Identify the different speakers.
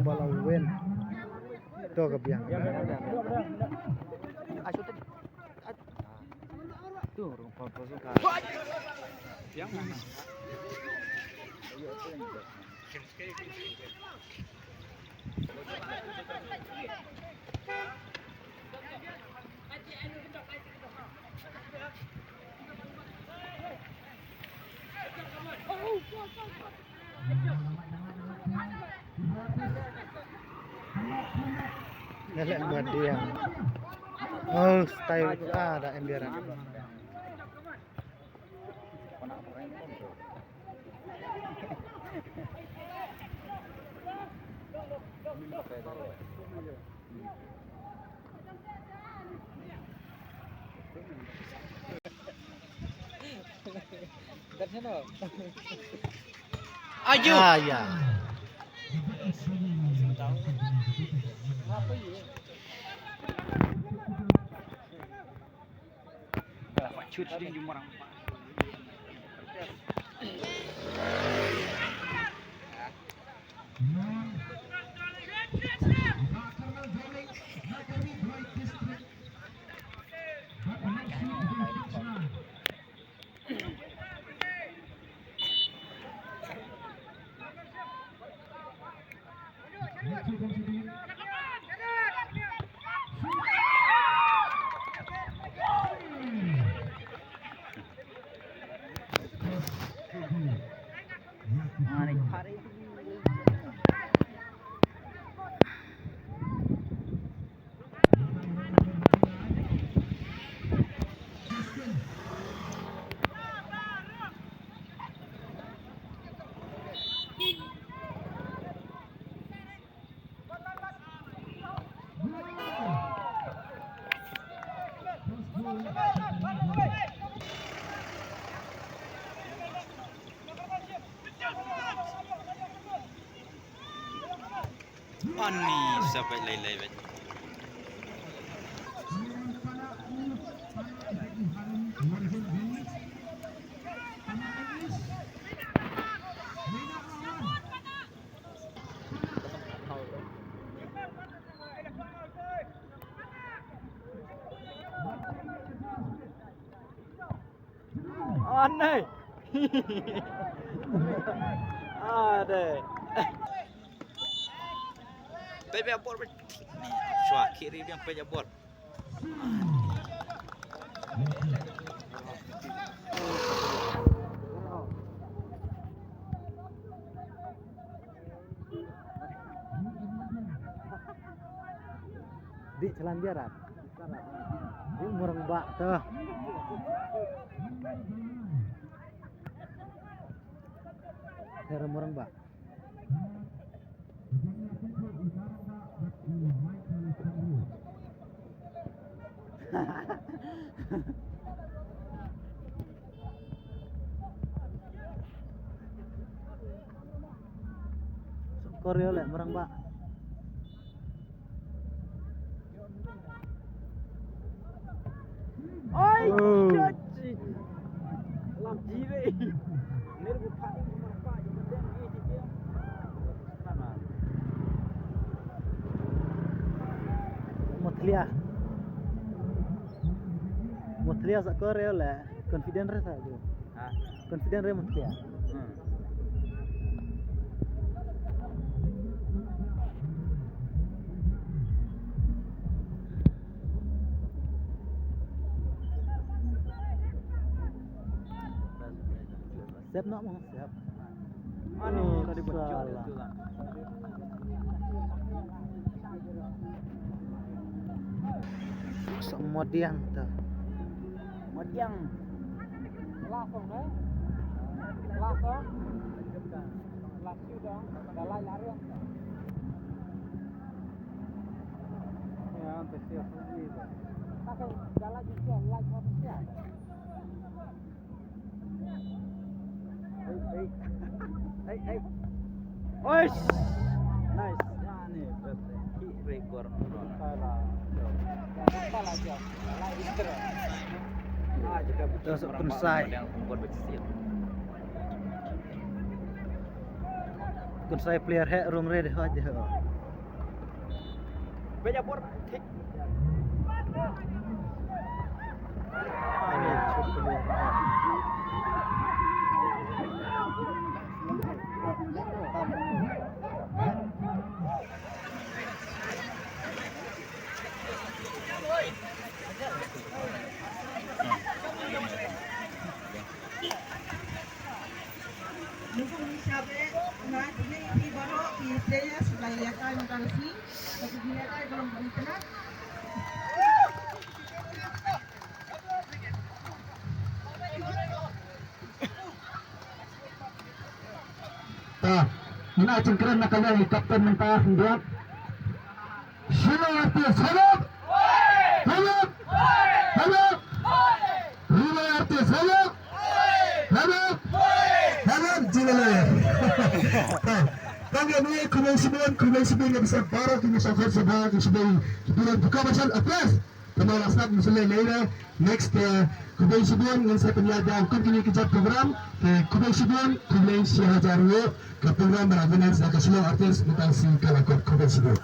Speaker 1: bola win. Tuh kebiang.
Speaker 2: Tuh, rumput suka. Yang mana?
Speaker 1: Nelek Madiang. Oh, style ada emberan.
Speaker 2: Aju.
Speaker 1: Ah, ya.
Speaker 2: Cut di orang.
Speaker 3: Ani sampai lelai bet.
Speaker 2: Aneh. Ada.
Speaker 3: Pejak bol bet. Syuak kiri yang pejak bol.
Speaker 1: Di celan biaran. Di murang bak tuh. Hera murang bak. Koreo lek murang bak.
Speaker 2: Oi,
Speaker 1: Oh.
Speaker 2: caci. Lam jire. Nerbu padi apa yang dia dia. Mana?
Speaker 1: Mutlia sak koreo lek confident rasa tu.
Speaker 2: Ah.
Speaker 1: Confident re mutlia. Siap nak mau siap.
Speaker 2: Ani
Speaker 1: Oh,
Speaker 2: tadi bocor
Speaker 1: salah.
Speaker 2: itu lah.
Speaker 1: Semua diang tu.
Speaker 2: Madiang. Langsung deh. Langsung. Langsung dong. Galai lari. Ya, siap lagi. Pakai galai juga, like official. Hey. Oish. Nice. Ya nih, hit record. Salah. Salah aja. Salah istri. Ah, juga
Speaker 1: Masuk pensai.
Speaker 3: Yang buat bersih.
Speaker 1: Kun saya player hack room ready aja.
Speaker 2: Beja por tik. Ini shoot pilihan.
Speaker 4: Mukhang sabi na ini ibaro i-playa supaya tayo makarasi kasi hindi tayo walang balikan.
Speaker 5: Ini akan keren nak kalian kapten mentah hingga. Sino artis halap, halap, halap. Sino artis halap, halap, halap jilale. Kami ini kumasibuan yang bisa barat ini sokor sebagai sebagai bulan buka pasal apres. Teman asap misalnya lainnya next kumasibuan yang saya penyiaran continue kerja program kumasibuan kumasibuan sihajar ke program beragam sa kasilong artis mutang si kalakot kumasibuan.